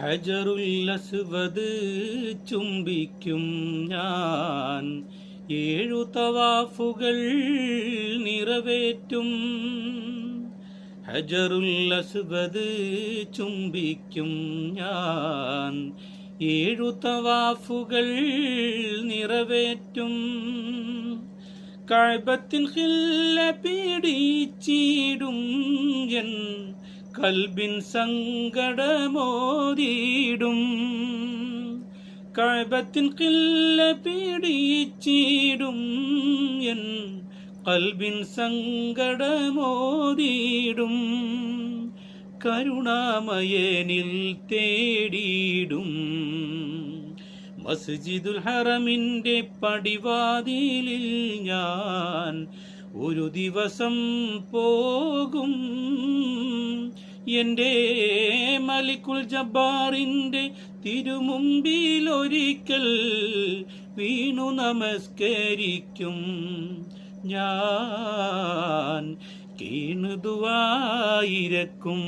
ഹജറുൽ അസ്വദ് ചുംബിക്കും ഞാൻ, 7 തവാഫുകൾ നിറവേറ്റും. ഹജറുൽ അസ്വദ് ചുംബിക്കും ഞാൻ, 7 തവാഫുകൾ നിറവേറ്റും. കഅബത്തിൻ ഖില്ല പിടിച്ചിടും എൻ കൽബിൻ സങ്കടമോതിടും. കഅബത്തിൻ ഖില്ല പിടിച്ചിടും എൻ കൽബിൻ സങ്കടമോതിടും. കരുണാമയനിൽ തേടിയിടും. മസ്ജിദുൽ ഹറമിൻ്റെ പടിവാതിലിൽ ഞാൻ ഒരു ദിവസം പോകും. എൻ്റെ മലിക്കുൽ ജബ്ബാറിൻ്റെ തിരുമുമ്പിലൊരിക്കൽ വീണു നമസ്കരിക്കും ഞാൻ, കീണു ദുആയിരക്കും.